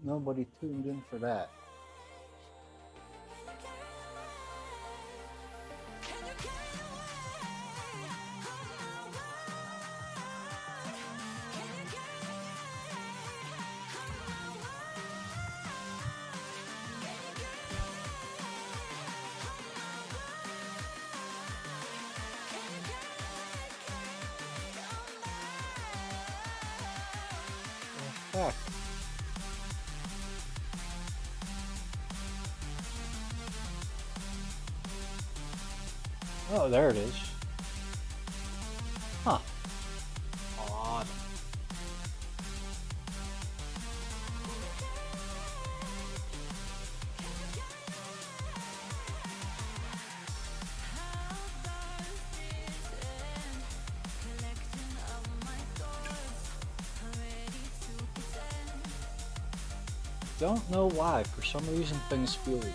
Nobody tuned in for that. Fuck. Oh, there it is. Huh. Odd. Don't know why. For some reason, things feel weird.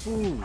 Ooh.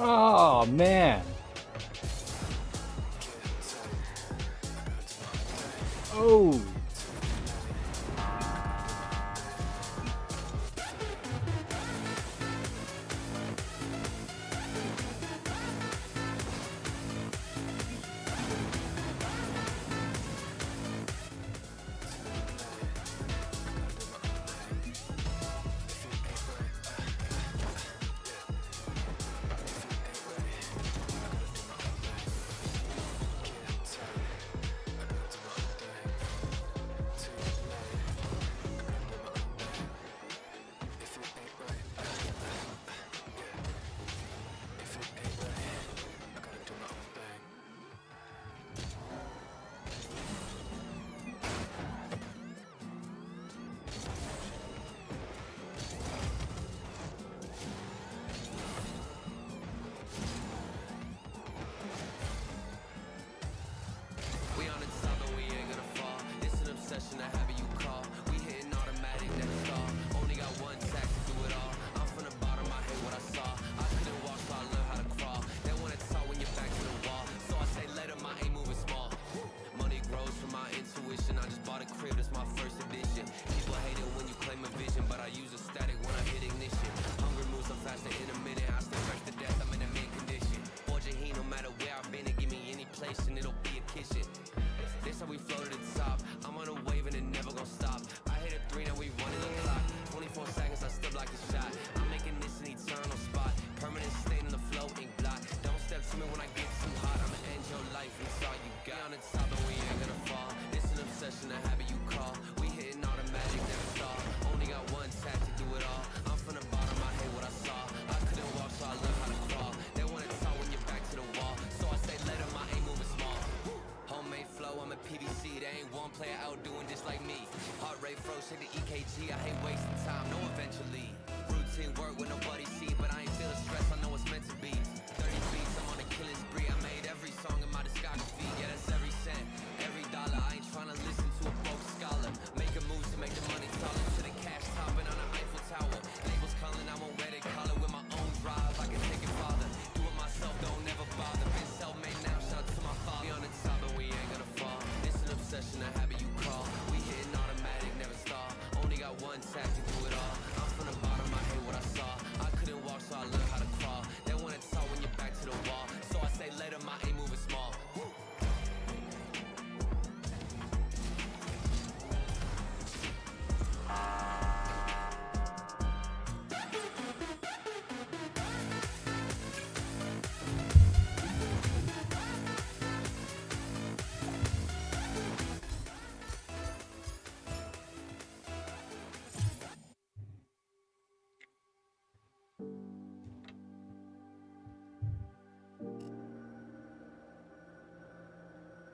Oh man. Oh.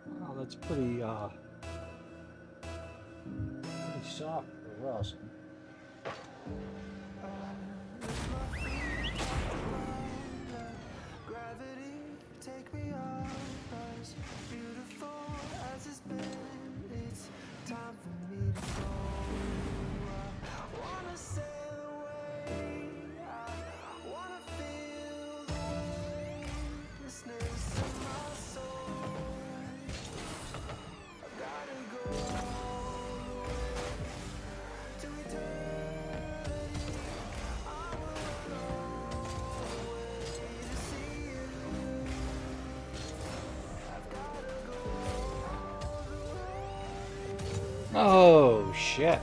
Wow, that's pretty soft for Russ. Gravity, take me up, as beautiful as it's been. It's time for me to go. I wanna sail away. I wanna feel the weightlessness of my soul. I gotta go all the way to eternity. I will run all the way to see you. I've gotta go all the way. Oh shit.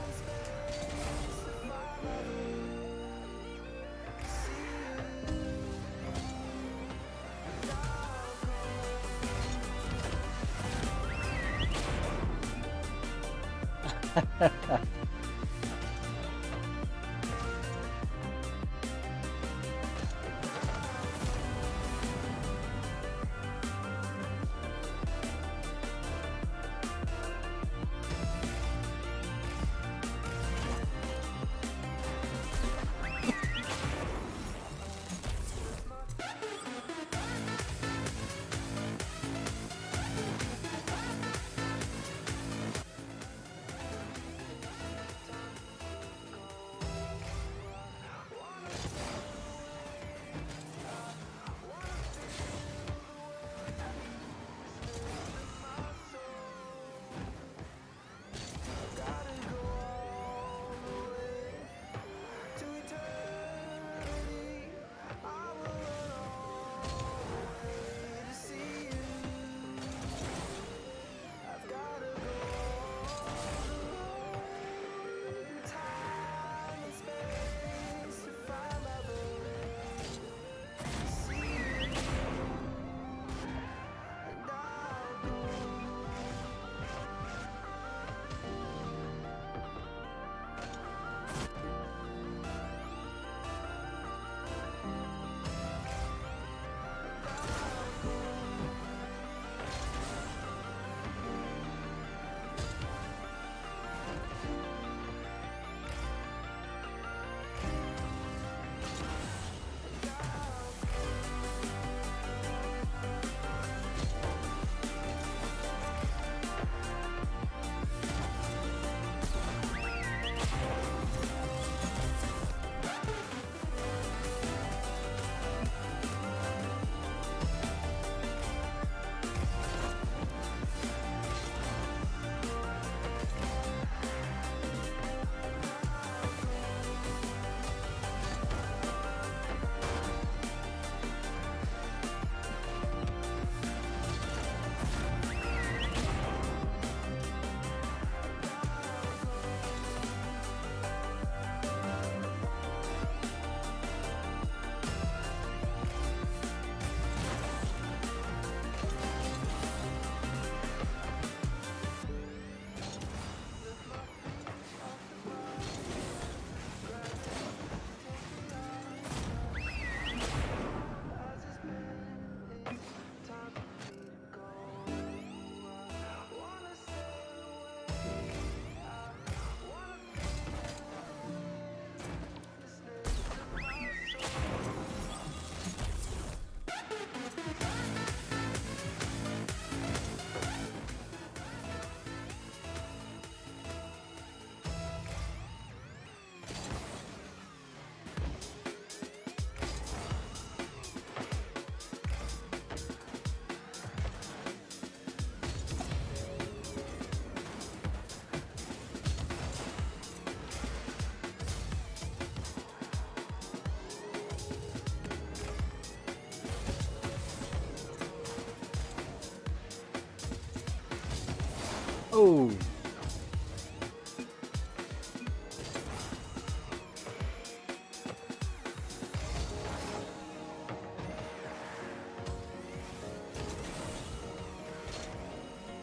Oh.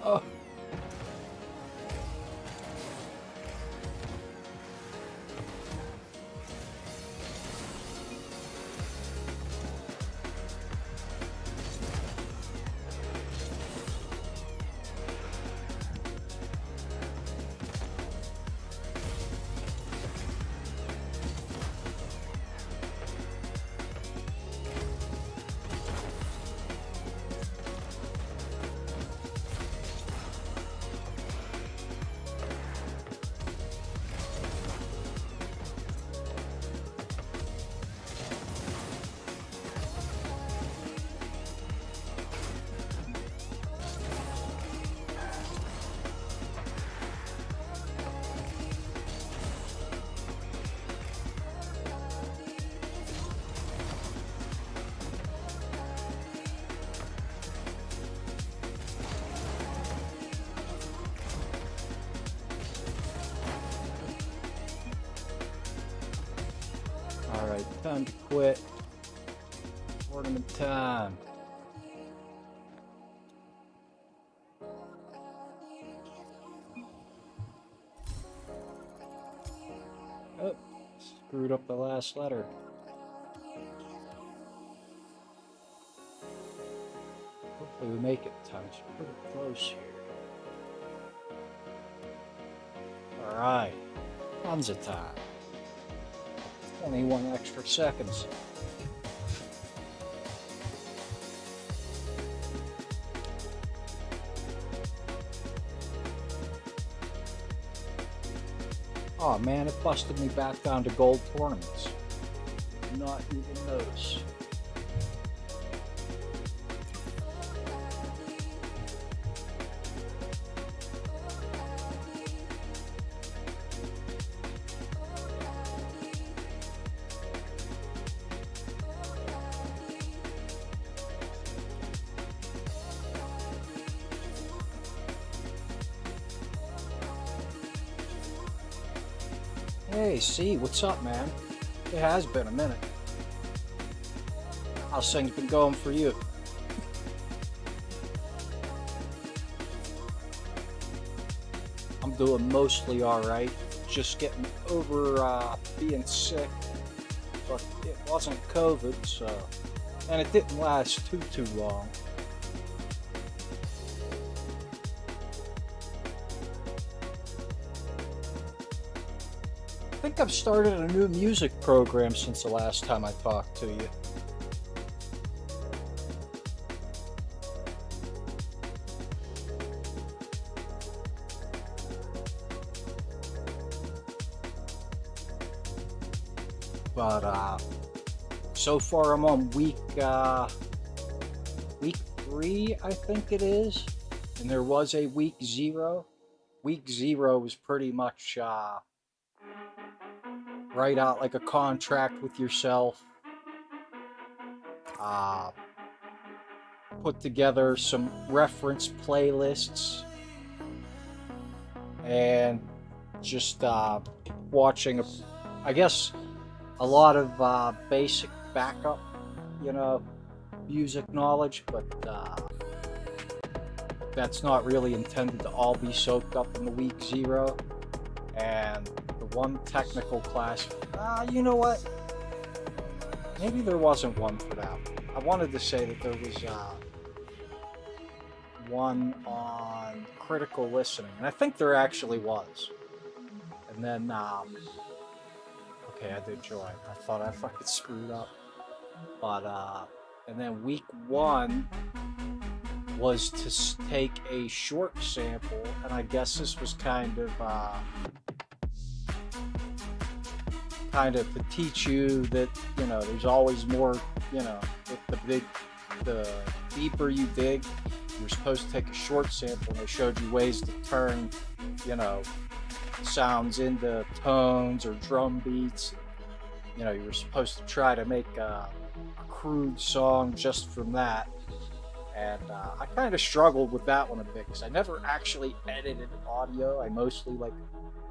Oh. Alright, time to quit. Tournament time. Oh, screwed up the last letter. Hopefully we make it in time. It's pretty close here. Alright, tons of time. 21 extra seconds. Oh man, it busted me back down to gold tournaments. Did not even notice. Hey, C, what's up, man? It has been a minute. How's things been going for you? I'm doing mostly alright. Just getting over being sick. But it wasn't COVID, so... And it didn't last too long. I think I've started a new music program since the last time I talked to you. But so far I'm on week 3, I think it is, and there was a week 0. Week 0 was pretty much write out like a contract with yourself, put together some reference playlists, and just watching I guess a lot of basic backup, music knowledge, but that's not really intended to all be soaked up in the week 0. And the one technical class, you know what? Maybe there wasn't one for that. I wanted to say that there was one on critical listening, and I think there actually was. And then, okay, I did join. I thought I fucking screwed up. But, and then week 1 was to take a short sample, and I guess this was kind of to teach you that, there's always more, the deeper you dig, you're supposed to take a short sample, and they showed you ways to turn, sounds into tones or drum beats. You were supposed to try to make a crude song just from that. And I kind of struggled with that one a bit because I never actually edited audio. I mostly like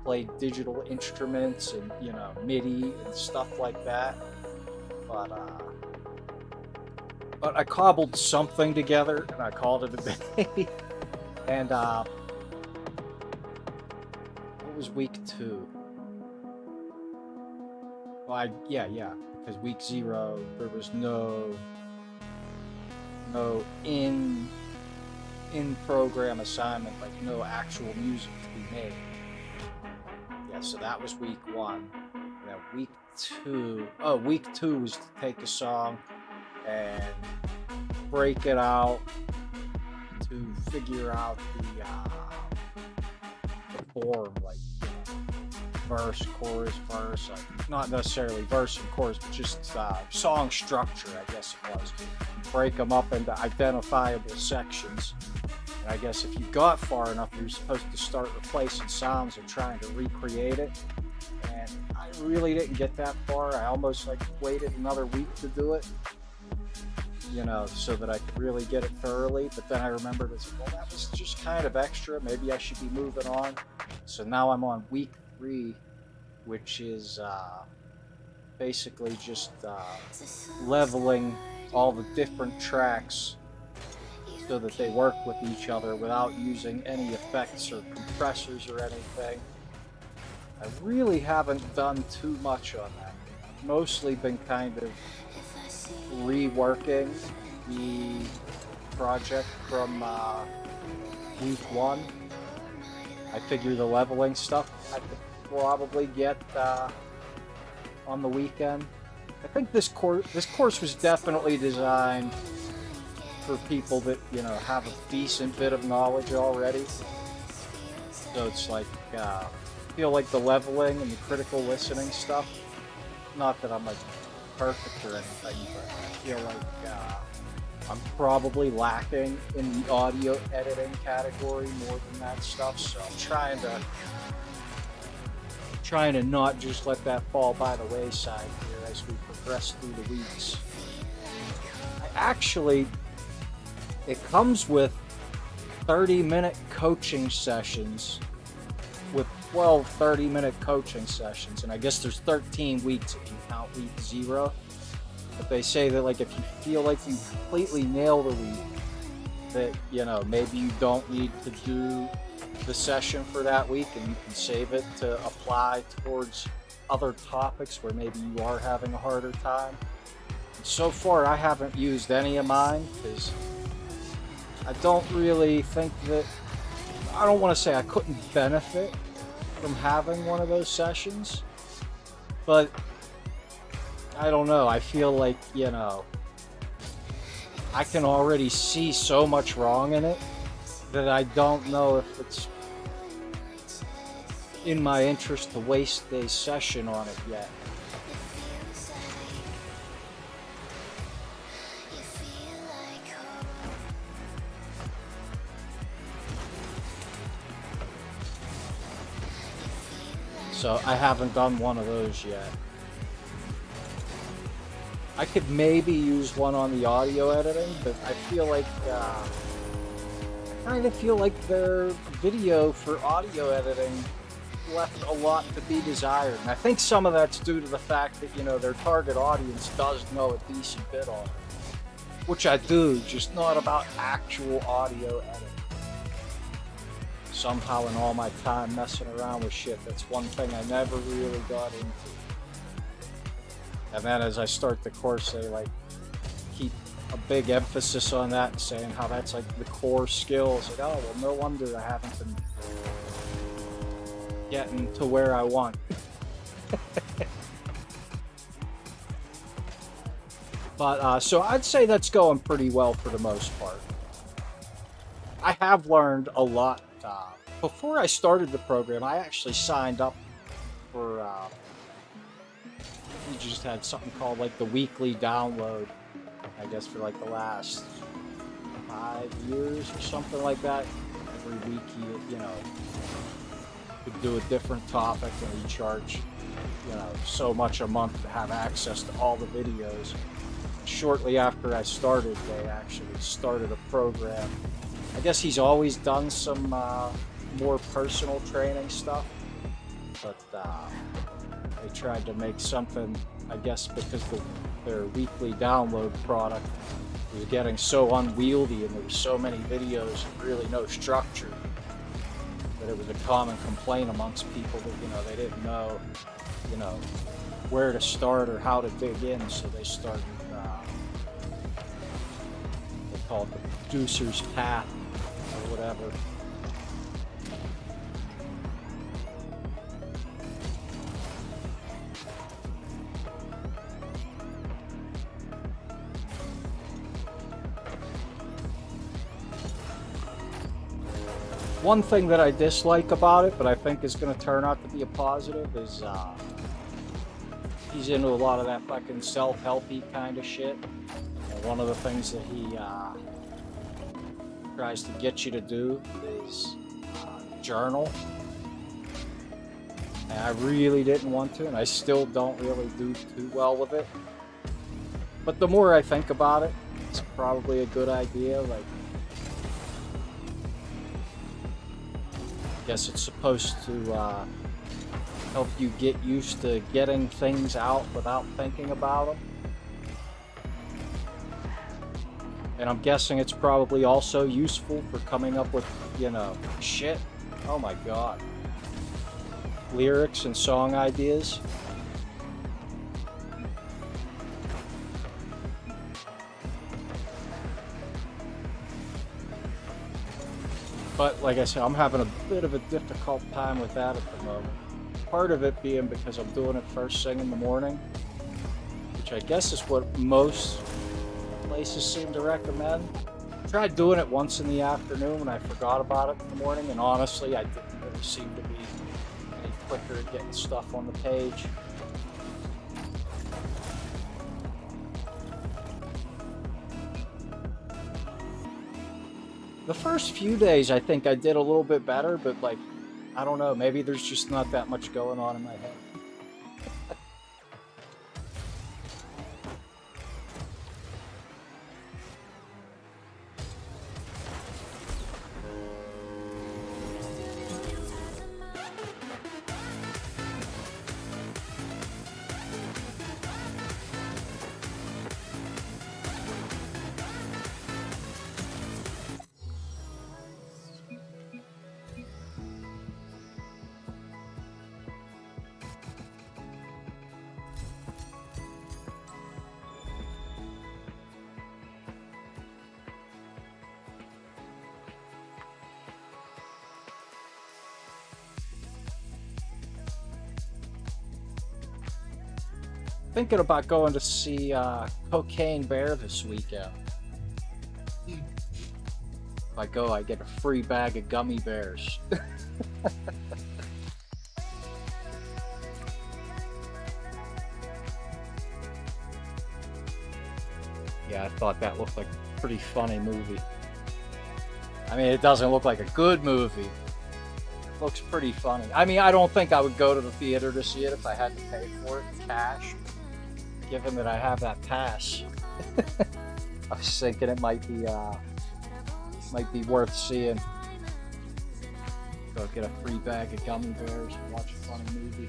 played digital instruments and MIDI and stuff like that. But I cobbled something together and I called it a day. And what was week 2? Well, yeah, because week 0 there was no in program assignment, like no actual music to be made. Yeah, so that was week 1. And then week 2 was to take a song and break it out to figure out the form, like verse, chorus, verse, like not necessarily verse and chorus, but just song structure, I guess it was. Break them up into identifiable sections. And I guess if you got far enough, you're supposed to start replacing sounds and trying to recreate it. And I really didn't get that far. I almost waited another week to do it, so that I could really get it thoroughly. But then I remembered, well, that was just kind of extra. Maybe I should be moving on. So now I'm on week 3, which is basically just leveling all the different tracks so that they work with each other without using any effects or compressors or anything. I really haven't done too much on that. I've mostly been kind of reworking the project from week 1. I figure the leveling stuff I could probably get on the weekend. I think this course was definitely designed for people that have a decent bit of knowledge already. So it's I feel like the leveling and the critical listening stuff. Not that I'm perfect or anything, but I feel like I'm probably lacking in the audio editing category more than that stuff. So I'm trying to not just let that fall by the wayside here as we progress through the weeks. It comes with 30-minute coaching sessions, with 12 30-minute coaching sessions, and I guess there's 13 weeks if you count week 0. But they say that if you feel like you completely nail the week, that maybe you don't need to do the session for that week and you can save it to apply towards other topics where maybe you are having a harder time. And so far I haven't used any of mine because I don't really think that, I don't want to say I couldn't benefit from having one of those sessions, but I don't know, I feel like I can already see so much wrong in it that I don't know if it's in my interest to waste a session on it yet. So I haven't done one of those yet. I could maybe use one on the audio editing, but I feel like I kind of feel like their video for audio editing left a lot to be desired. And I think some of that's due to the fact that, their target audience does know a decent bit on it. Which I do, just not about actual audio editing. Somehow in all my time messing around with shit, that's one thing I never really got into. And then as I start the course, they keep a big emphasis on that and saying how that's the core skills. Oh, well, no wonder I haven't been getting to where I want. But so I'd say that's going pretty well for the most part. I have learned a lot. Before I started the program, I actually signed up for, we just had something called the weekly download, I guess for the last 5 years or something like that. Every week you could do a different topic and you charge, so much a month to have access to all the videos. shortly after I started, they actually started a program. I guess he's always done some more personal training stuff, but they tried to make something, I guess because their weekly download product was getting so unwieldy and there were so many videos and really no structure, that it was a common complaint amongst people that, you know, they didn't know, you know, where to start or how to dig in, so they started, they call it the producer's path or whatever. One thing that I dislike about it, but I think is going to turn out to be a positive, is he's into a lot of that fucking self-helpy kind of shit. And one of the things that he tries to get you to do is journal. And I really didn't want to, and I still don't really do too well with it. But the more I think about it, it's probably a good idea. Like, I guess it's supposed to help you get used to getting things out without thinking about them. And I'm guessing it's probably also useful for coming up with, you know, shit. Oh my god. Lyrics and song ideas. But like I said, I'm having a bit of a difficult time with that at the moment. Part of it being because I'm doing it first thing in the morning, which I guess is what most places seem to recommend. I tried doing it once in the afternoon and I forgot about it in the morning, and honestly, I didn't really seem to be any quicker at getting stuff on the page. The first few days, I think I did a little bit better, but like, I don't know, maybe there's just not that much going on in my head. Thinking about going to see Cocaine Bear this weekend. If I go, I get a free bag of gummy bears. Yeah, I thought that looked like a pretty funny movie. I mean, it doesn't look like a good movie. It looks pretty funny. I mean, I don't think I would go to the theater to see it if I had to pay for it in cash, given that I have that pass. I was thinking it might be worth seeing. Go get a free bag of gummy bears and watch a funny movie.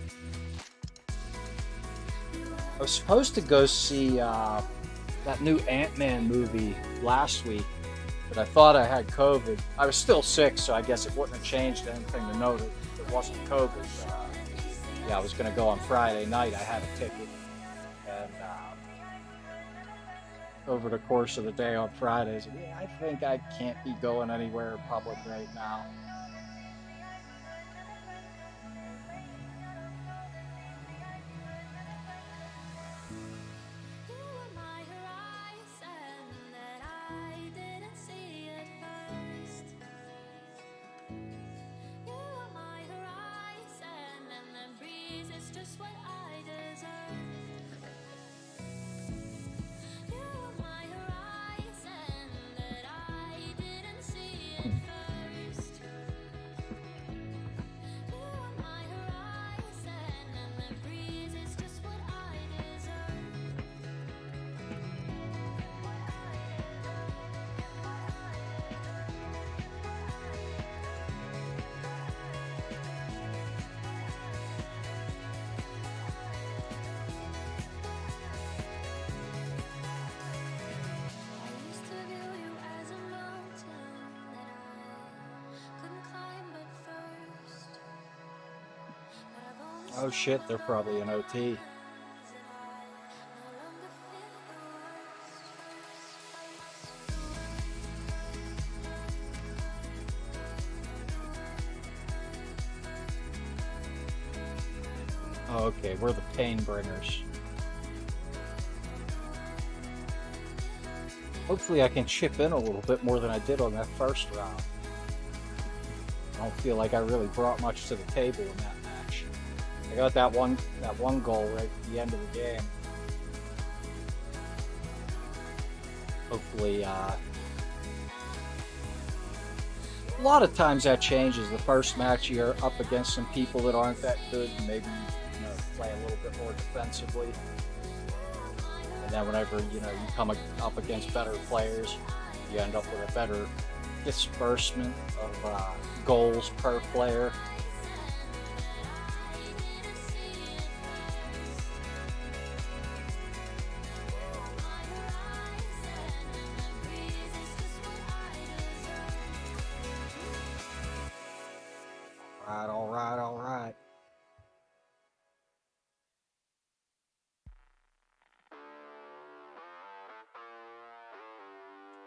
I was supposed to go see that new Ant-Man movie last week, but I thought I had COVID. I was still sick, so I guess it wouldn't have changed anything to note it. It wasn't COVID. Yeah, I was going to go on Friday night. I had a ticket. And over the course of the day on Fridays, yeah, I think I can't be going anywhere in public right now. Oh shit, they're probably an OT. Oh, okay, we're the pain bringers. Hopefully I can chip in a little bit more than I did on that first round. I don't feel like I really brought much to the table in that match. I got that one goal right at the end of the game. Hopefully, a lot of times that changes. The first match you're up against some people that aren't that good, maybe play a little bit more defensively. And then whenever you come up against better players, you end up with a better disbursement of goals per player. All right.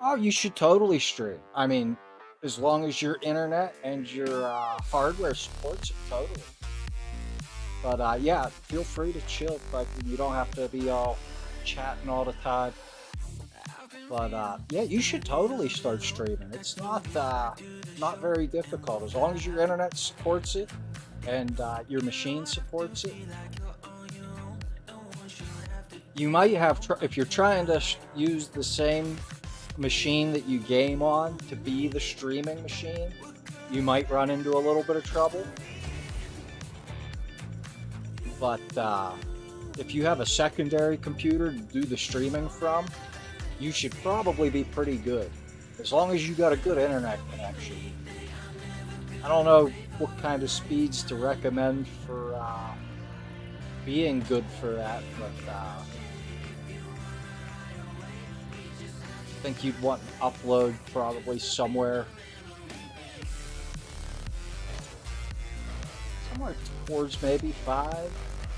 Oh, you should totally stream. I mean, as long as your internet and your hardware supports it, totally. But yeah, feel free to chill. But you don't have to be all chatting all the time. But yeah, you should totally start streaming. It's not very difficult as long as your internet supports it and your machine supports it. You might have if you're trying to use the same machine that you game on to be the streaming machine, you might run into a little bit of trouble. But if you have a secondary computer to do the streaming from, you should probably be pretty good, as long as you got a good internet connection. I don't know what kind of speeds to recommend for being good for that, but I think you'd want to upload probably somewhere towards maybe 5.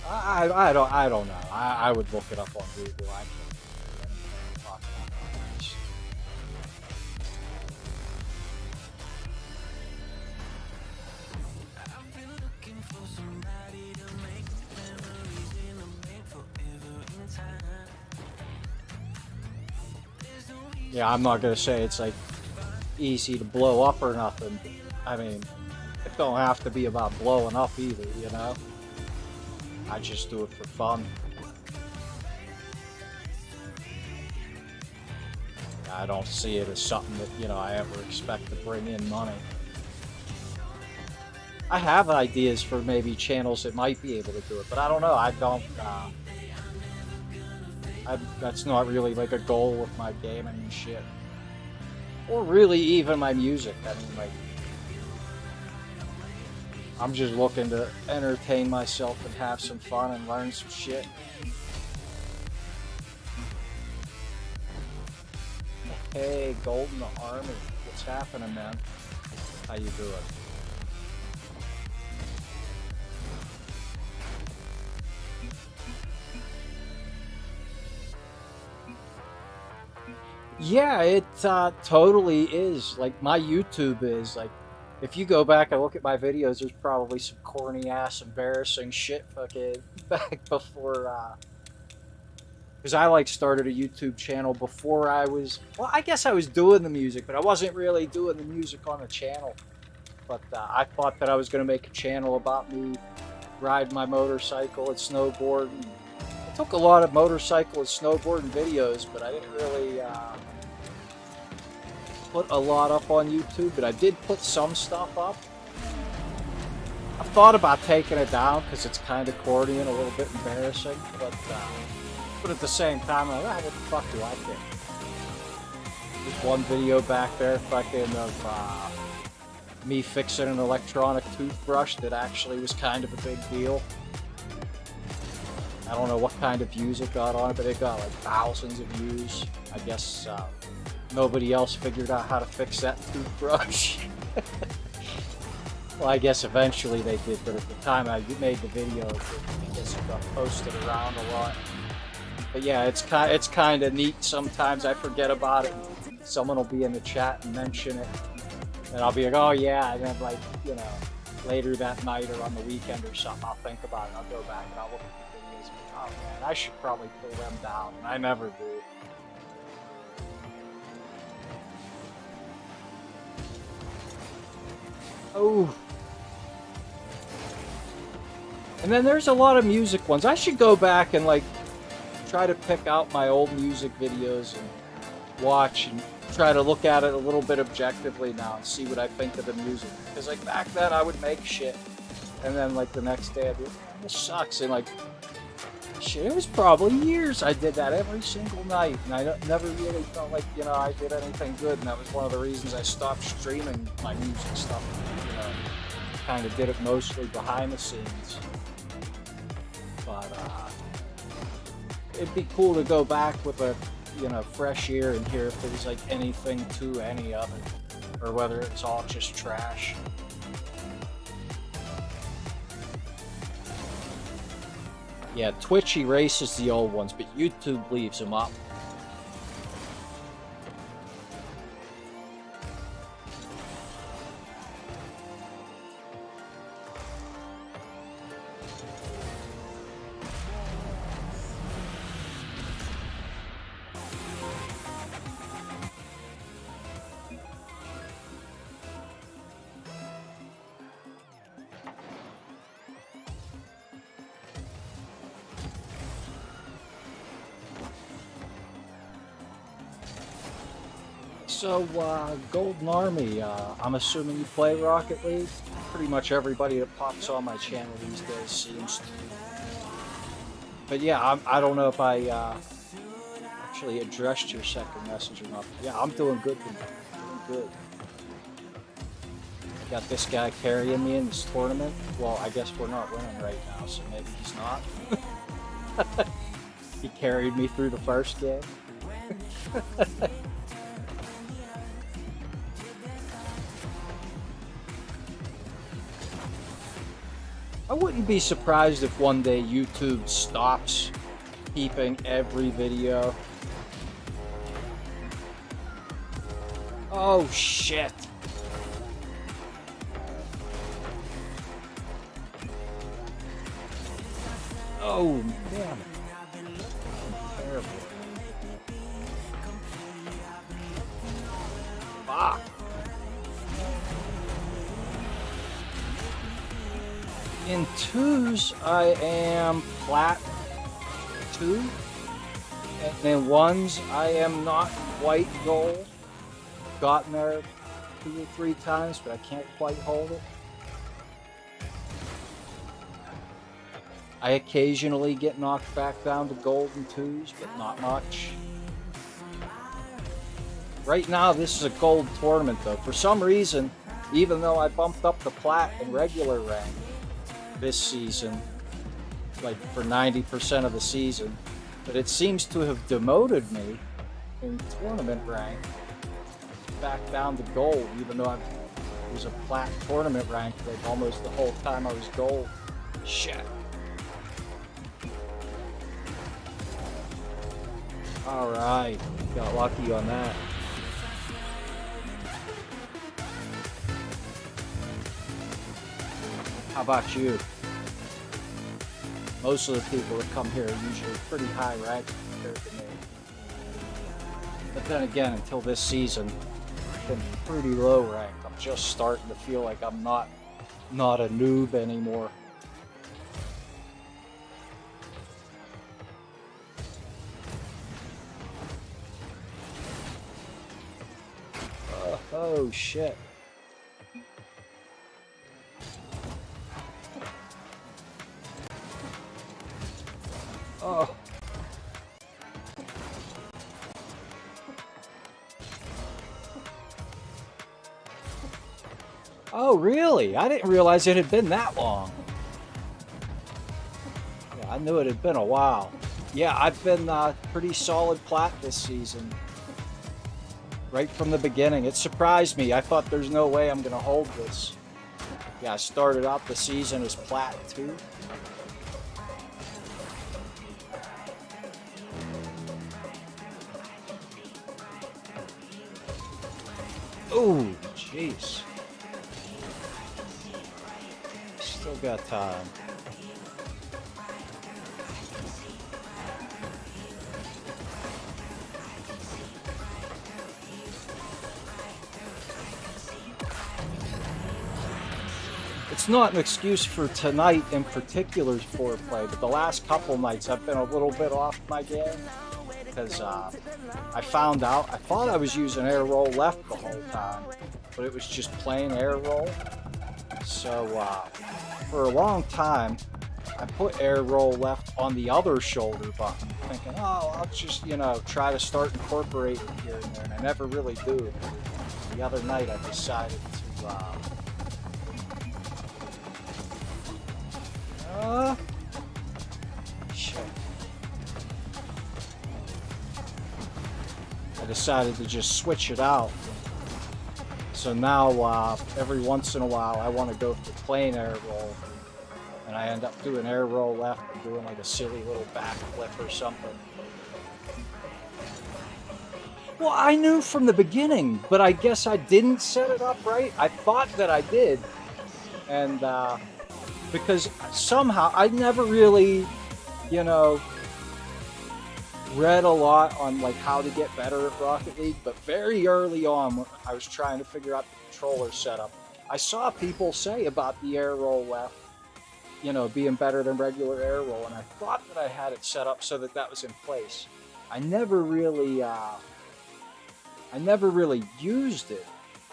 I don't know. I would look it up on Google. I can't talk about this. Yeah, I'm not gonna say it's like easy to blow up or nothing. I mean, it don't have to be about blowing up either, you know? I just do it for fun. I don't see it as something that, I ever expect to bring in money. I have ideas for maybe channels that might be able to do it, but I don't know. I don't, that's not really like a goal with my gaming and shit. Or really even my music. I mean, like, I'm just looking to entertain myself and have some fun and learn some shit. Hey, Golden Army. What's happening, man? How you doing? Yeah, it totally is. Like, my YouTube is, like, if you go back and look at my videos, there's probably some corny ass embarrassing shit fucking back before, because I started a YouTube channel before I was, well, I guess I was doing the music, but I wasn't really doing the music on the channel. But I thought that I was going to make a channel about me riding my motorcycle and snowboarding. I took a lot of motorcycle and snowboarding videos, but I didn't really put a lot up on YouTube, but I did put some stuff up. I've thought about taking it down because it's kind of corny and a little bit embarrassing, but at the same time, I'm like, what the fuck do I think? There's one video back there fucking of me fixing an electronic toothbrush that actually was kind of a big deal. I don't know what kind of views it got on it, but it got like thousands of views. I guess nobody else figured out how to fix that toothbrush. Well, I guess eventually they did, but at the time I made the video, I guess it got posted around a lot. But yeah, it's kind of neat. Sometimes I forget about it. Someone will be in the chat and mention it, and I'll be like, oh yeah, and then like, you know, later that night or on the weekend or something, I'll think about it. I'll go back and I'll look at the videos and be like, oh man, I should probably pull them down, and I never do. Oh. And then there's a lot of music ones. I should go back and like try to pick out my old music videos and watch and try to look at it a little bit objectively now and see what I think of the music. Because like back then I would make shit, and then like the next day I'd be like, man, this sucks. And like, shit, it was probably years I did that every single night, and I never really felt like, you know, I did anything good. And that was one of the reasons I stopped streaming my music stuff. You know, kind of did it mostly behind the scenes. But it'd be cool to go back with a, you know, fresh ear and hear if there's like anything to any of it, or whether it's all just trash. Yeah, Twitch erases the old ones, but YouTube leaves them up. So, Golden Army, I'm assuming you play Rocket League? Pretty much everybody that pops on my channel these days seems to. But yeah, I don't know if I actually addressed your second message or not. Yeah, I'm doing good tonight. Doing good. Got this guy carrying me in this tournament. Well, I guess we're not winning right now, so maybe he's not. He carried me through the first game. I wouldn't be surprised if one day YouTube stops keeping every video. Oh shit. Oh damn it. Terrible. Fuck. In twos, I am plat 2, and in ones, I am not quite gold. Gotten there 2 or 3 times, but I can't quite hold it. I occasionally get knocked back down to gold in twos, but not much. Right now, this is a gold tournament, though. For some reason, even though I bumped up the plat in regular rank this season, like for 90% of the season, but it seems to have demoted me in tournament rank back down to gold, even though I was a plat tournament rank like almost the whole time I was gold. Shit. Alright, got lucky on that. How about you? Most of the people that come here are usually pretty high ranked compared to me. But then again, until this season, I've been pretty low ranked. I'm just starting to feel like I'm not a noob anymore. Oh shit. Oh. Oh, really? I didn't realize it had been that long. Yeah, I knew it had been a while. Yeah, I've been pretty solid plat this season. Right from the beginning. It surprised me. I thought there's no way I'm going to hold this Yeah, I started out the season as Plat 2. Oh, jeez. Still got time. It's not an excuse for tonight in particular's foreplay, but the last couple nights I've been a little bit off my game because I found out, I thought I was using air roll left the whole time, but it was just plain air roll. So for a long time, I put air roll left on the other shoulder button, thinking, oh, I'll just, you know, try to start incorporating here and there, and I never really do. The other night I decided to shit. I decided to just switch it out. So now, every once in a while, I want to go for plain air roll, and I end up doing air roll left and doing like a silly little backflip or something. Well, I knew from the beginning, but I guess I didn't set it up right. I thought that I did, and because somehow I never really, you know, read a lot on like how to get better at Rocket League, but very early on when I was trying to figure out the controller setup, I saw people say about the air roll left, you know, being better than regular air roll, and I thought that I had it set up so that that was in place. I never really used it,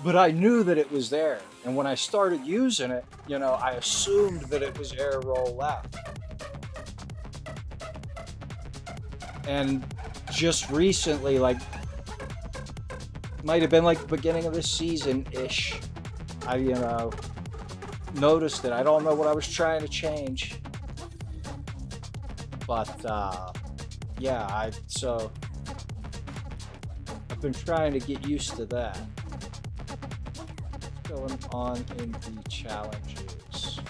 but I knew that it was there. And when I started using it, you know, I assumed that it was air roll left. And just recently, like, might have been like the beginning of this season-ish, I, you know, noticed it. I don't know what I was trying to change. But, yeah, so I've been trying to get used to that. Going on in the challenges.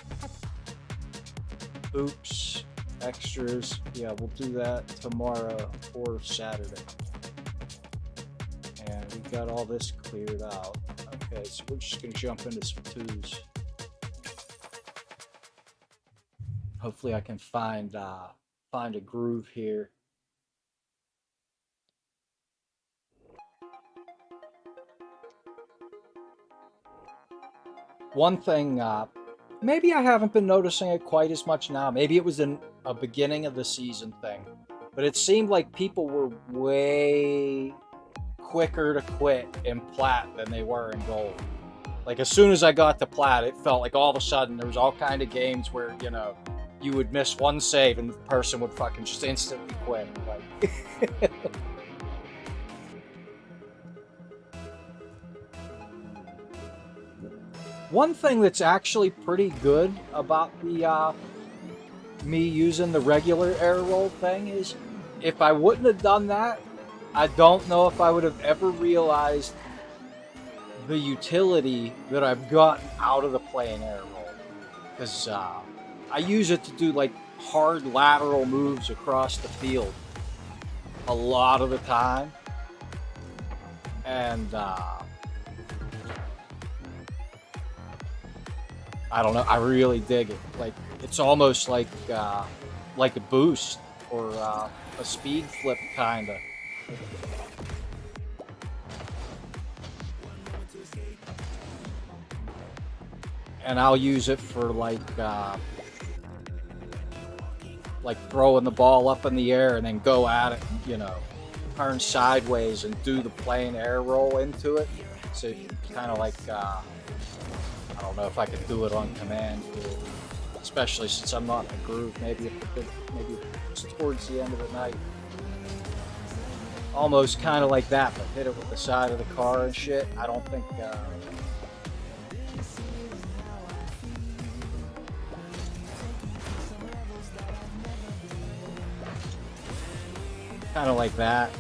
Oops. Extras. Yeah, we'll do that tomorrow or Saturday. And we got all this cleared out. Okay, so we're just gonna jump into some twos. Hopefully I can find a groove here. One thing, maybe I haven't been noticing it quite as much now. Maybe it was in a beginning of the season thing, but it seemed like people were way quicker to quit in Plat than they were in Gold. Like as soon as I got to Plat, it felt like all of a sudden there was all kind of games where, you know, you would miss one save and the person would fucking just instantly quit. Like one thing that's actually pretty good about the me using the regular air roll thing is if I wouldn't have done that, I don't know if I would have ever realized the utility that I've gotten out of the plain air roll. Because I use it to do like hard lateral moves across the field a lot of the time. And I don't know. I really dig it. Like it's almost like a boost or a speed flip, kinda. And I'll use it for like throwing the ball up in the air and then go at it. You know, turn sideways and do the plain air roll into it. So kind of like. I don't know if I could do it on command, especially since I'm not in a groove. Maybe it's towards the end of the night. Almost kind of like that, but hit it with the side of the car and shit. I don't think... kind of like that.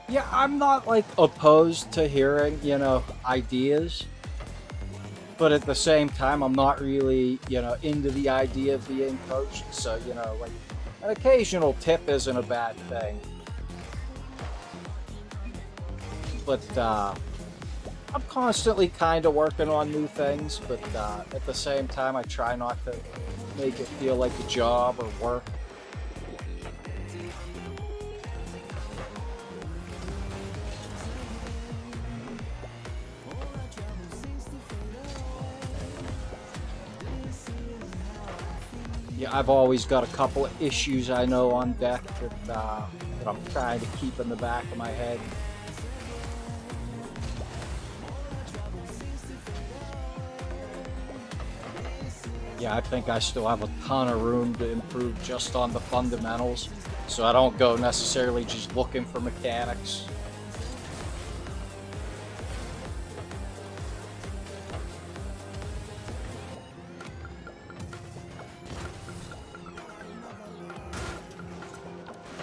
Yeah, I'm not like opposed to hearing, ideas, but at the same time, I'm not really, into the idea of being coached. So, like an occasional tip isn't a bad thing. But I'm constantly kind of working on new things, but at the same time, I try not to make it feel like a job or work. Yeah, I've always got a couple of issues I know on deck that I'm trying to keep in the back of my head. Yeah, I think I still have a ton of room to improve just on the fundamentals, so I don't go necessarily just looking for mechanics.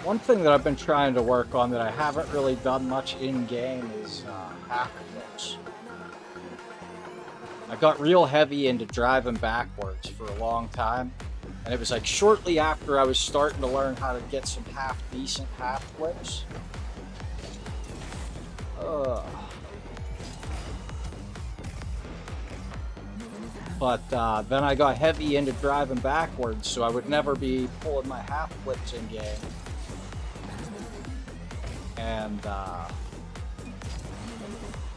One thing that I've been trying to work on that I haven't really done much in-game is half flips. I got real heavy into driving backwards for a long time, and it was like shortly after I was starting to learn how to get some half-decent half flips. But then I got heavy into driving backwards, so I would never be pulling my half flips in-game. And there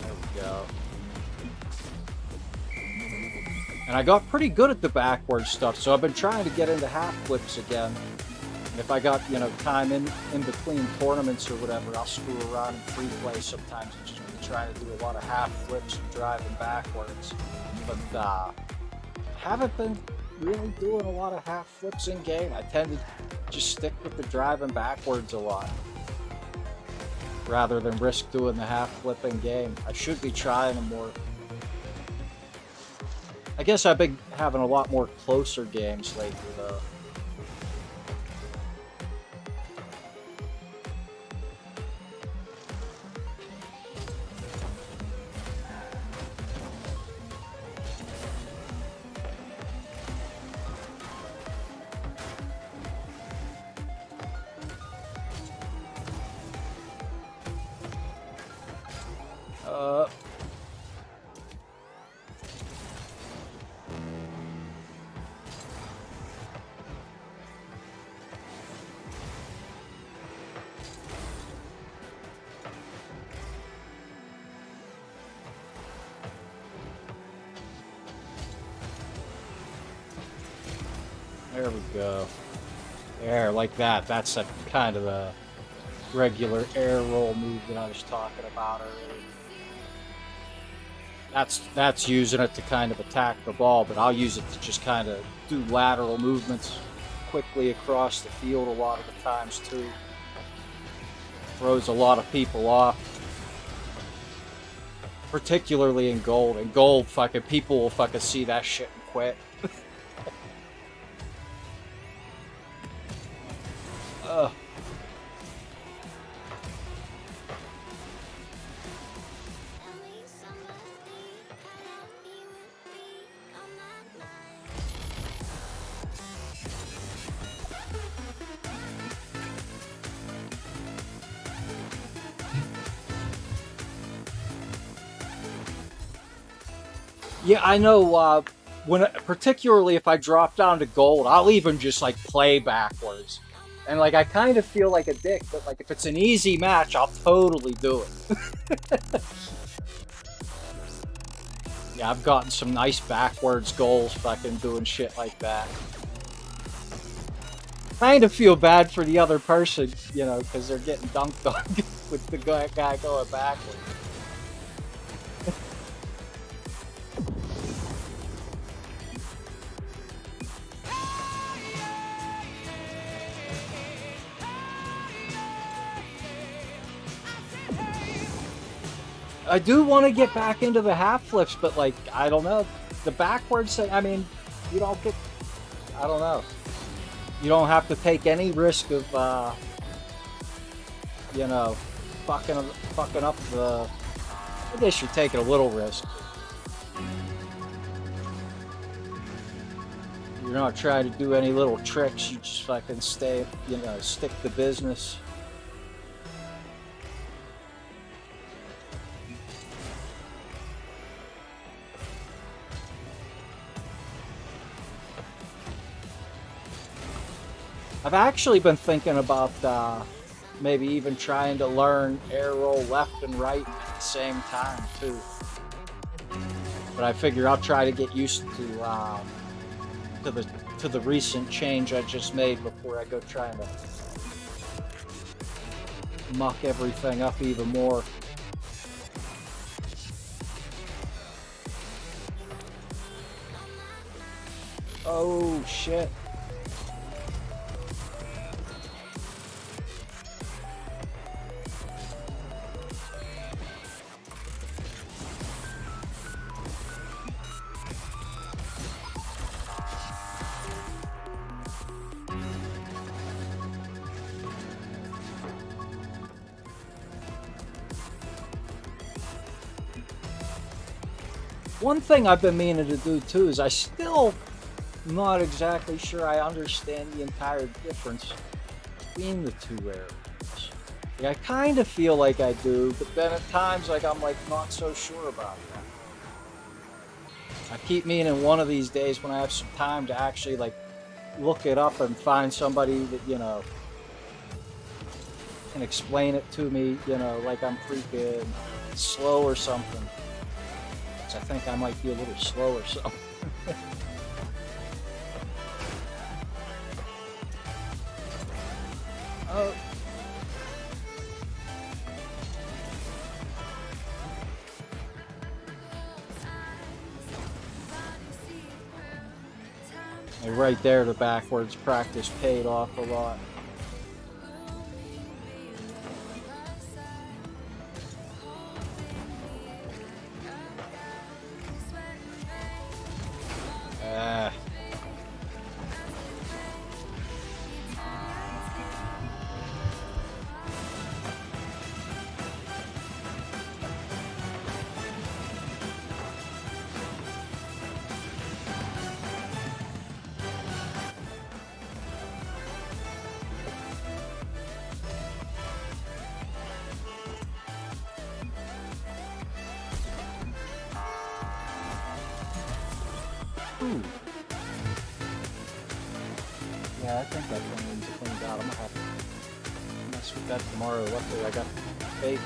we go. And I got pretty good at the backwards stuff, so I've been trying to get into half flips again. And if I got, time in between tournaments or whatever, I'll screw around and free play sometimes and just be trying to do a lot of half flips and driving backwards. But haven't been really doing a lot of half flips in game. I tend to just stick with the driving backwards a lot, rather than risk doing the half flip in game. I should be trying them more. I guess I've been having a lot more closer games lately though. There we go. There, like that. That's a kind of the regular air roll move that I was talking about earlier. That's using it to kind of attack the ball, but I'll use it to just kind of do lateral movements quickly across the field a lot of the times too. Throws a lot of people off. Particularly in gold. In gold, fucking people will fucking see that shit and quit. Yeah, I know. Particularly if I drop down to gold, I'll even just like play backwards, and like I kind of feel like a dick. But like if it's an easy match, I'll totally do it. Yeah, I've gotten some nice backwards goals fucking doing shit like that. Kind of feel bad for the other person, because they're getting dunked on with the guy going backwards. I do want to get back into the half flips, but like, I don't know. The backwards thing, I mean, you don't get, I don't know. You don't have to take any risk of, fucking up the. I guess you're taking a little risk. You're not trying to do any little tricks. You just fucking stay, you know, stick to business. I've actually been thinking about maybe even trying to learn air roll left and right at the same time too. But I figure I'll try to get used to the recent change I just made before I go trying to muck everything up even more. Oh shit. One thing I've been meaning to do too is I still not exactly sure I understand the entire difference between the two areas. Like, I kind of feel like I do, but then at times like I'm like not so sure about that. I keep meaning one of these days when I have some time to actually like look it up and find somebody that, you know, can explain it to me, you know, like I'm freaking slow or something. I think I might be a little slow or so. Oh. And right there, the backwards practice paid off a lot. Ooh. Yeah, I think that one needs cleaned out. I'm gonna have to mess with that tomorrow. Luckily, I got bait.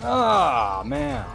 Ah, man.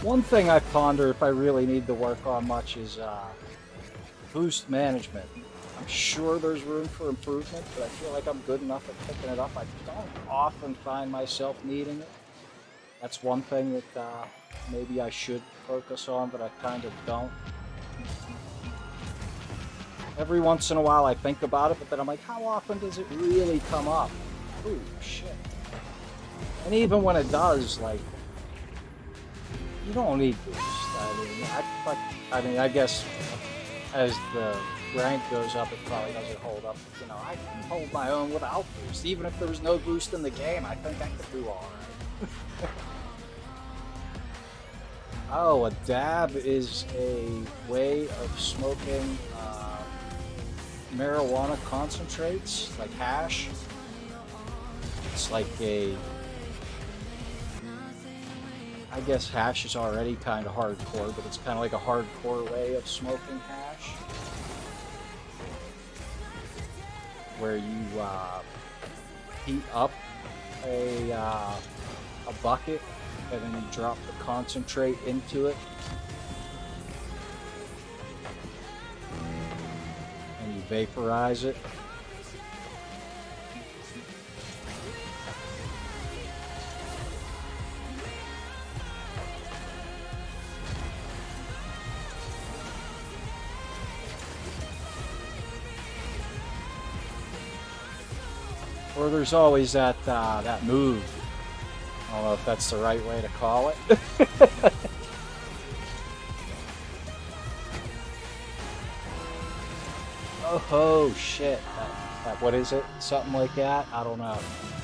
One thing I ponder if I really need to work on much is boost management. I'm sure there's room for improvement, but I feel like I'm good enough at picking it up. I don't often find myself needing it. That's one thing that maybe I should focus on, but I kind of don't. Every once in a while I think about it, but then I'm like, how often does it really come up? Ooh, shit. And even when it does, like, You don't need boost. I mean, I guess as the rank goes up, it probably doesn't hold up. You know, I can hold my own without boost. Even if there was no boost in the game, I think I could do all right. Oh, a dab is a way of smoking marijuana concentrates, like hash. It's like a... I guess hash is already kind of hardcore, but it's kind of like a hardcore way of smoking hash. Where you heat up a bucket and then you drop the concentrate into it. And you vaporize it. Or there's always that that move. I don't know if that's the right way to call it. Oh shit! What is it? Something like that? I don't know.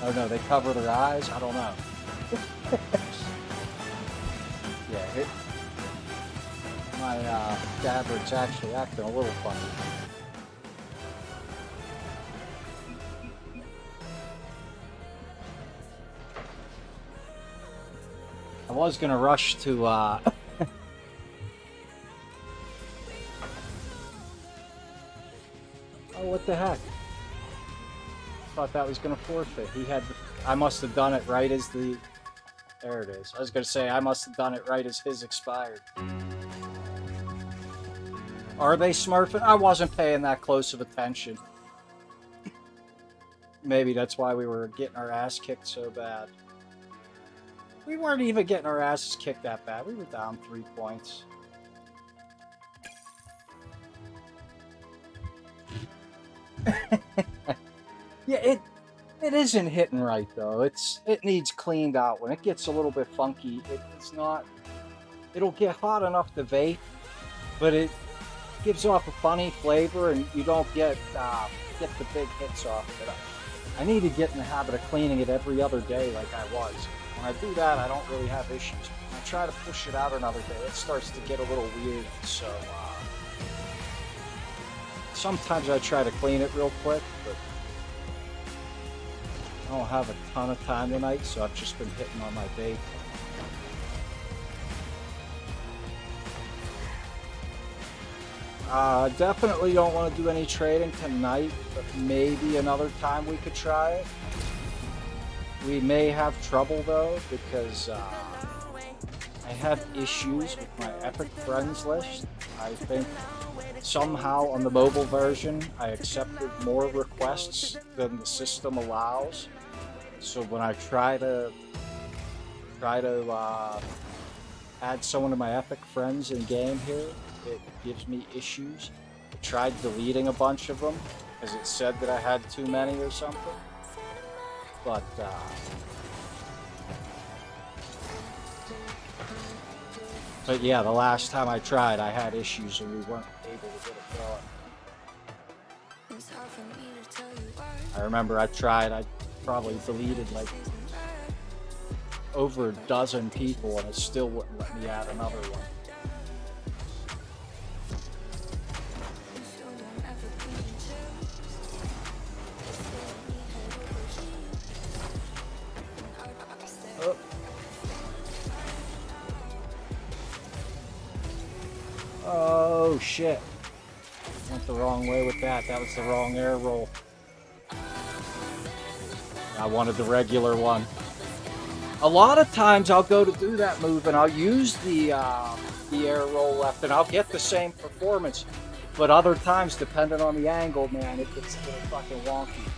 Oh no, they cover their eyes. I don't know. Yeah, my Dabber's actually acting a little funny. I was gonna rush to oh, what the heck? Thought that was gonna forfeit. He had I must have done it right as the... There it is. I was gonna say I must have done it right as his expired. Are they smurfing? I wasn't paying that close of attention. Maybe that's why we were getting our ass kicked so bad. We weren't even getting our asses kicked that bad. We were down 3 points. Yeah, it isn't hitting right though. It needs cleaned out. When it gets a little bit funky, it's not. It'll get hot enough to vape, but it gives off a funny flavor, and you don't get the big hits off of it. I need to get in the habit of cleaning it every other day, like I was. When I do that, I don't really have issues. When I try to push it out another day, it starts to get a little weird. So sometimes I try to clean it real quick, but I don't have a ton of time tonight, so I've just been hitting on my vape. Definitely don't want to do any trading tonight, but maybe another time we could try it. We may have trouble though, because I have issues with my Epic Friends list. I think somehow on the mobile version I accepted more requests than the system allows. So when I try to add someone to my Epic Friends in game here, it gives me issues. I tried deleting a bunch of them because it said that I had too many or something. But yeah, the last time I tried, I had issues and we weren't able to get it going. I remember I probably deleted like over a dozen people and it still wouldn't let me add another one. Oh shit. Went the wrong way with that. That was the wrong air roll. I wanted the regular one. A lot of times I'll go to do that move and I'll use the air roll left and I'll get the same performance. But other times, depending on the angle, man, it gets a little fucking wonky.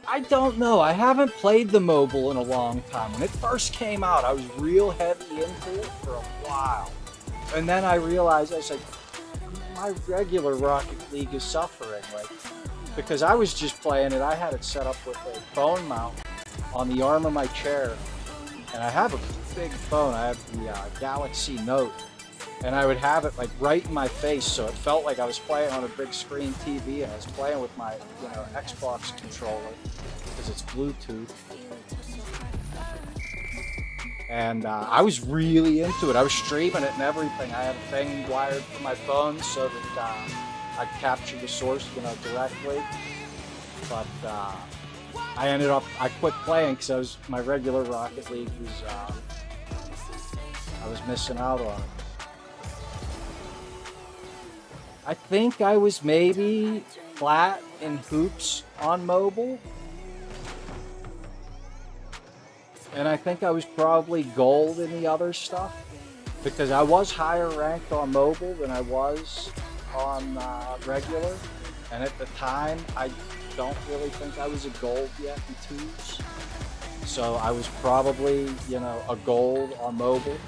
I don't know. I haven't played the mobile in a long time. When it first came out, I was real heavy into it for a while. And then I realized, I said, my regular Rocket League is suffering. Like, because I was just playing it, I had it set up with a phone mount on the arm of my chair, and I have a big phone. I have the Galaxy Note, and I would have it like right in my face, so it felt like I was playing on a big screen TV, and I was playing with my, you know, Xbox controller because it's Bluetooth. And I was really into it. I was streaming it and everything. I had a thing wired for my phone so that I'd capture the source, you know, directly. But I quit playing because my regular Rocket League was, I was missing out on it. I think I was maybe flat in hoops on mobile. And I think I was probably gold in the other stuff, because I was higher ranked on mobile than I was on regular. And at the time, I don't really think I was a gold yet in twos. So I was probably, you know, a gold on mobile.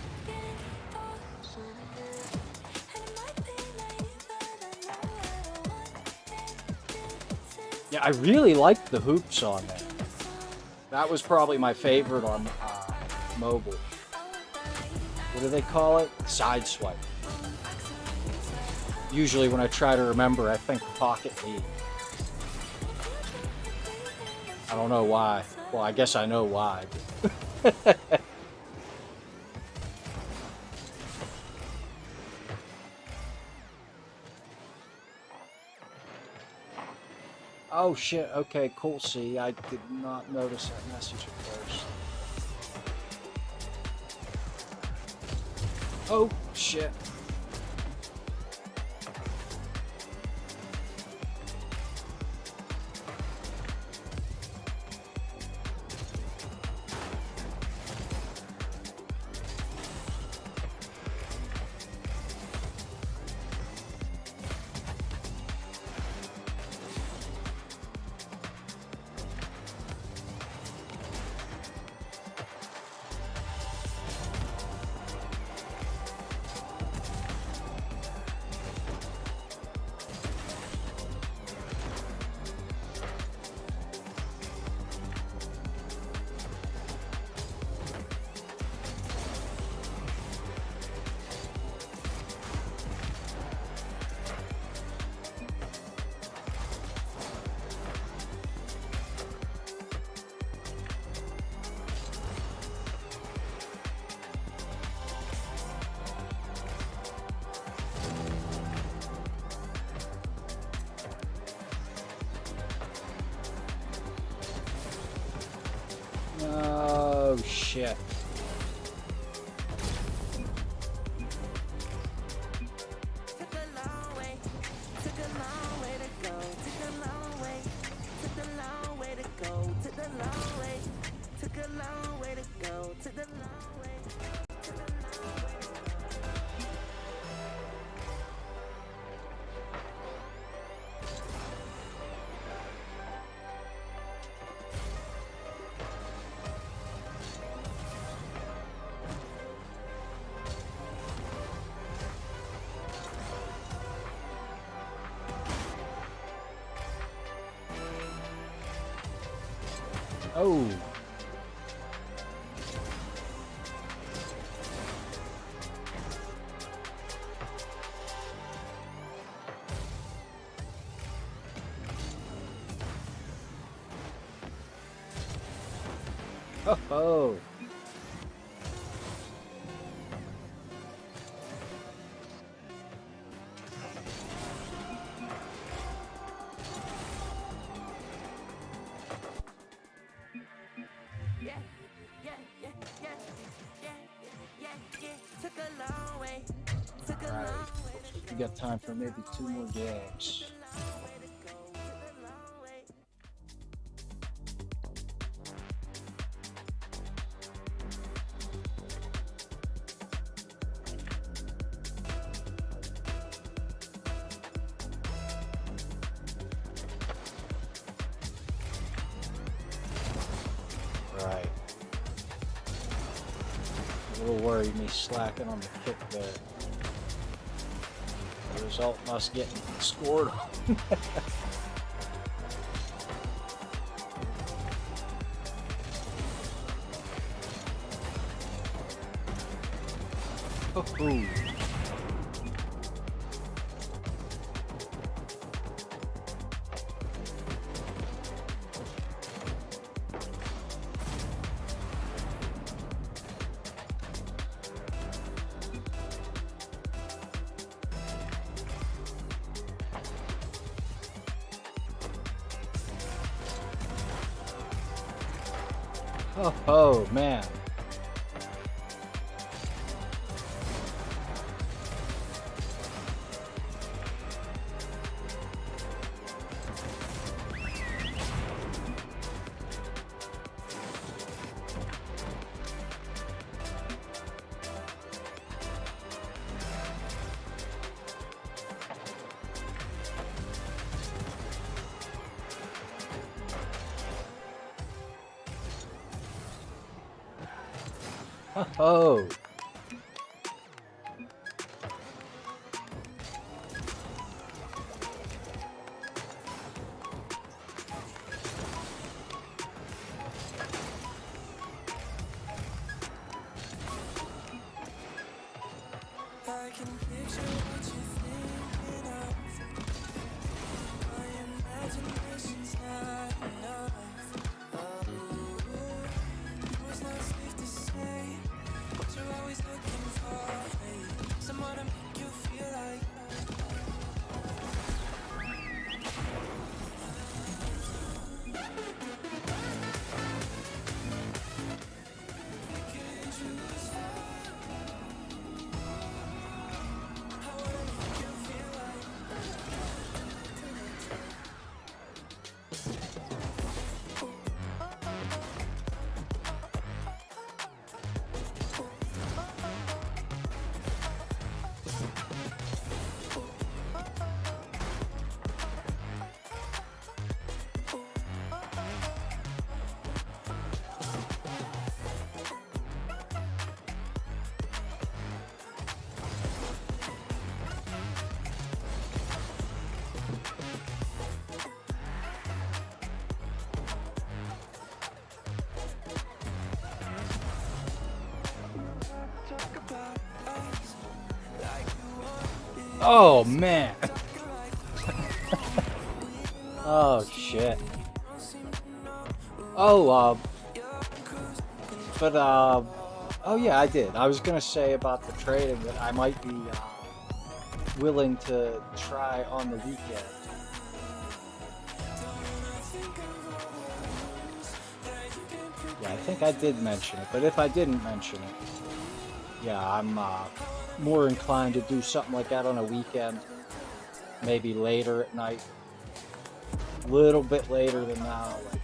Yeah, I really liked the hoops on there. That was probably my favorite on mobile. What do they call it? Side swipe. Usually when I try to remember, I think Pocket League. I don't know why. Well, I guess I know why. Oh shit, okay, cool. See, I did not notice that message at first. Oh shit. Oh shit. Oh. Oh. Alright, we got time for maybe 2 more games. Right. A little worried me slacking on the kick there. The result must get scored on. Ooh. Oh man. Oh. I can picture what you're thinking of. My imagination's not enough. Oh, it's not safe to say, but you're always looking for me. Someone to make you feel like. Oh man. Oh shit. Oh, but oh yeah, I did. I was gonna say about the trading that I might be willing to try on the weekend. Yeah, I think I did mention it, but if I didn't mention it, yeah, I'm more inclined to do something like that on a weekend, maybe later at night, a little bit later than now. Like,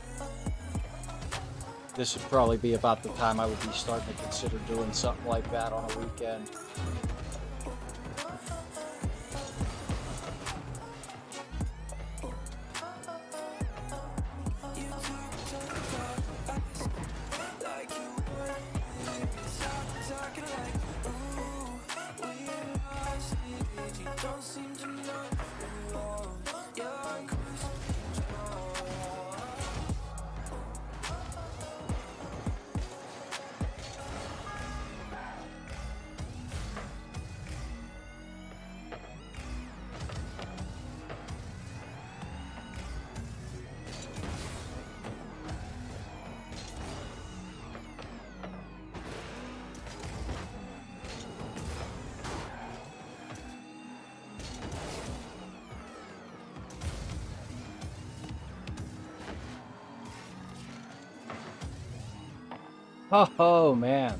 this would probably be about the time I would be starting to consider doing something like that on a weekend. Oh man.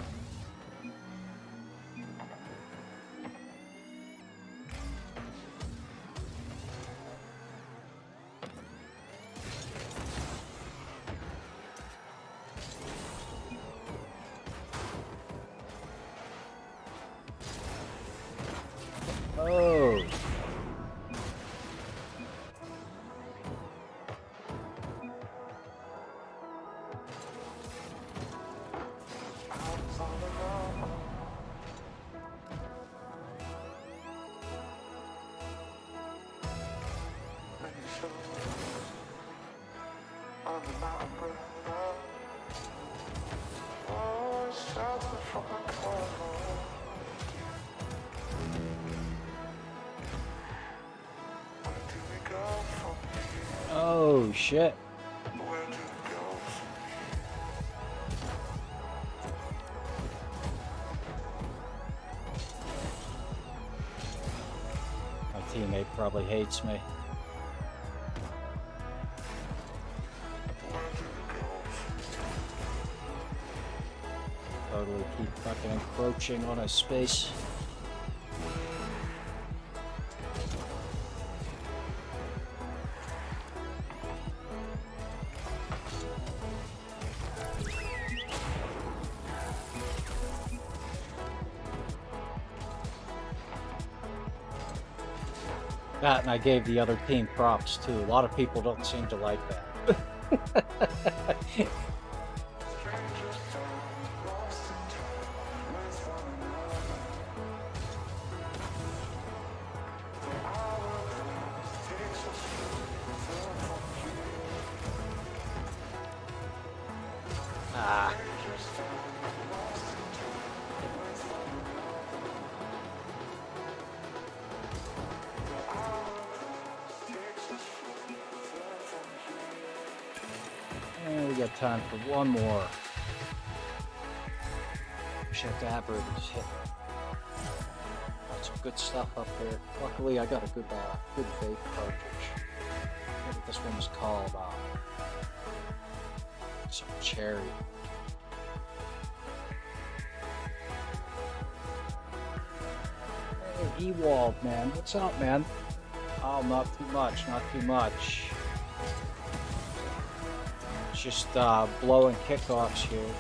Oh. shit. My teammate probably hates me. Totally keep fucking encroaching on his space. That, and I gave the other team props too. A lot of people don't seem to like that. Ah. And we got time for one more. Wish that Dapper was hit. Got some good stuff up there. Luckily, I got a good vape cartridge. I think this one was called some cherry. Hey, Ewald, man, what's up, man? Oh, not too much, not too much. Just blowing kickoffs here.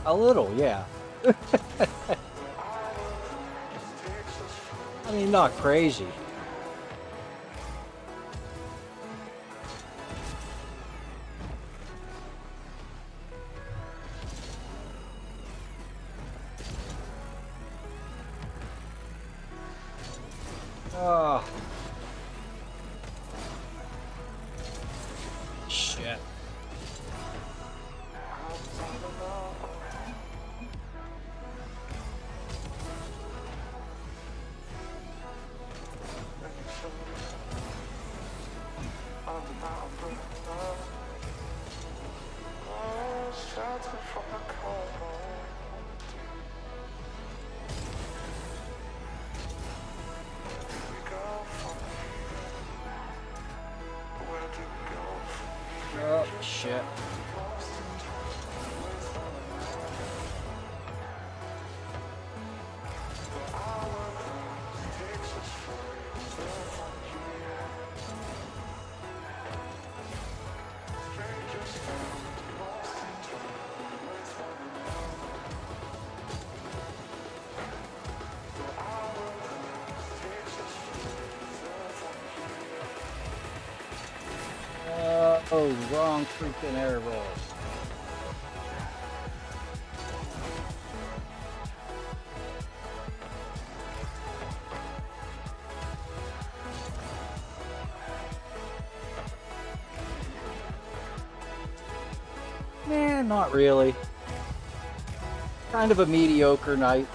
A little, yeah. I mean, not crazy. Oh. Shit. Oh, shit. Oh, wrong freaking air roll. Nah, not really. Kind of a mediocre night.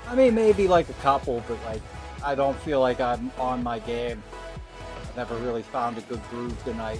I mean, maybe like a couple, but like, I don't feel like I'm on my game. Never really found a good groove tonight.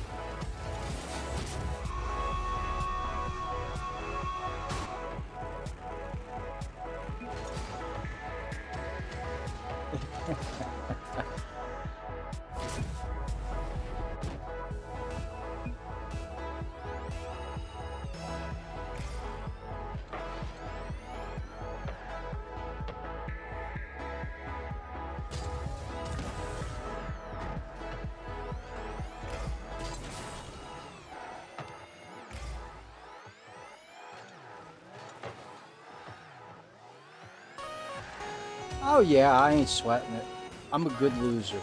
Oh yeah, I ain't sweating it. I'm a good loser.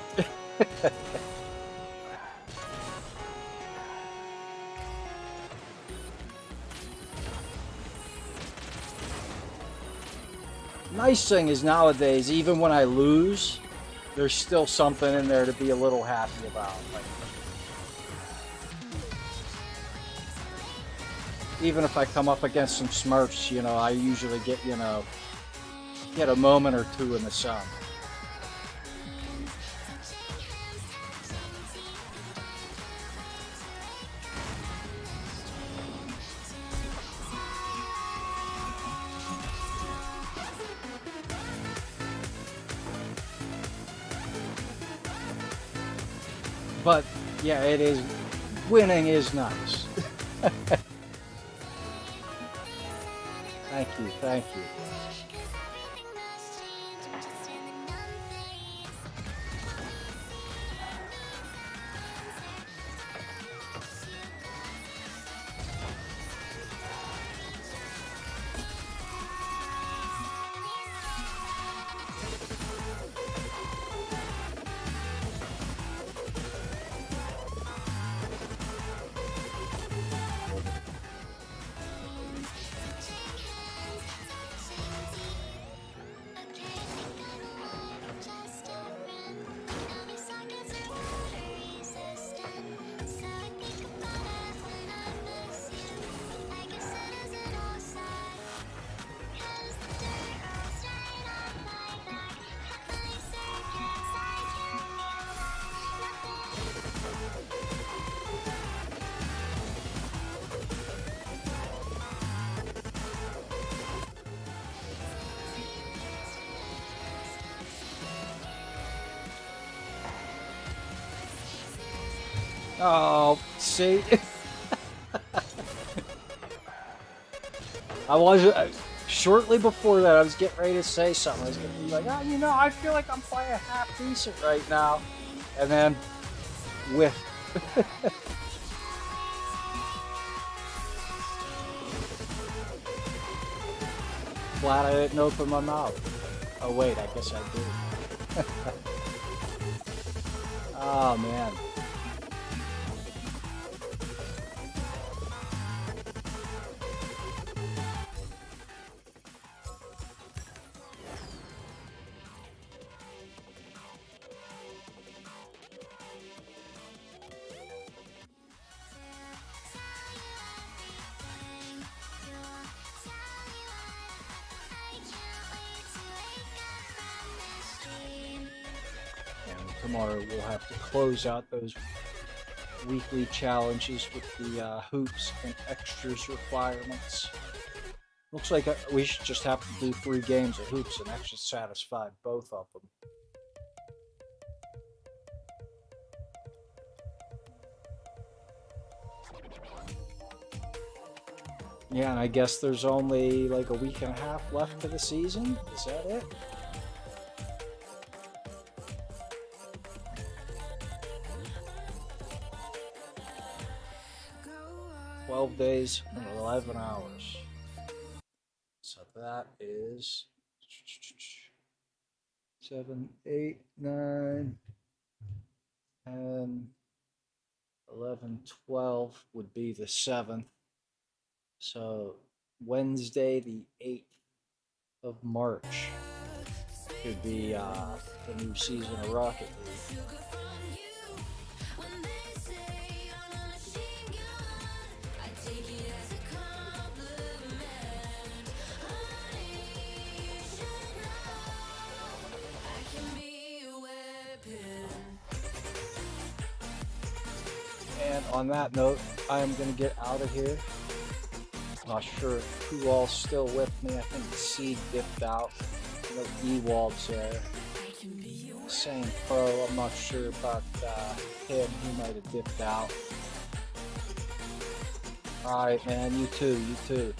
Nice thing is nowadays, even when I lose, there's still something in there to be a little happy about. Like, even if I come up against some Smurfs, you know, I usually get, you know, get a moment or two in the sun. But yeah, it is, winning is nice. Thank you, thank you. Oh, see? I was, shortly before that, I was getting ready to say something. I was going to be like, oh, you know, I feel like I'm playing half decent right now. And then, whiff. Glad I didn't open my mouth. Oh, wait, I guess I did. Oh, man. Tomorrow we'll have to close out those weekly challenges with the hoops and extras requirements. Looks like we should just have to do 3 games of hoops and extras satisfy both of them. Yeah, and I guess there's only like a week and a half left to the season. Is that it? 12 days and 11 hours. So that is 7, 8, 9, 10, 11, 12 would be the 7th. So Wednesday, the 8th of March could be the new season of Rocket League. And on that note, I am going to get out of here. Not sure who all's still with me. I think Seed dipped out. No Ewald's there. Same Pro. I'm not sure about him. He might have dipped out. Alright, man. You too. You too.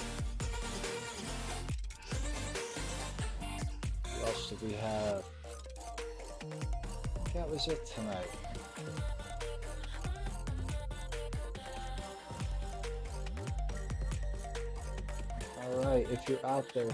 What else did we have? That was it tonight. Alright, if you're out there,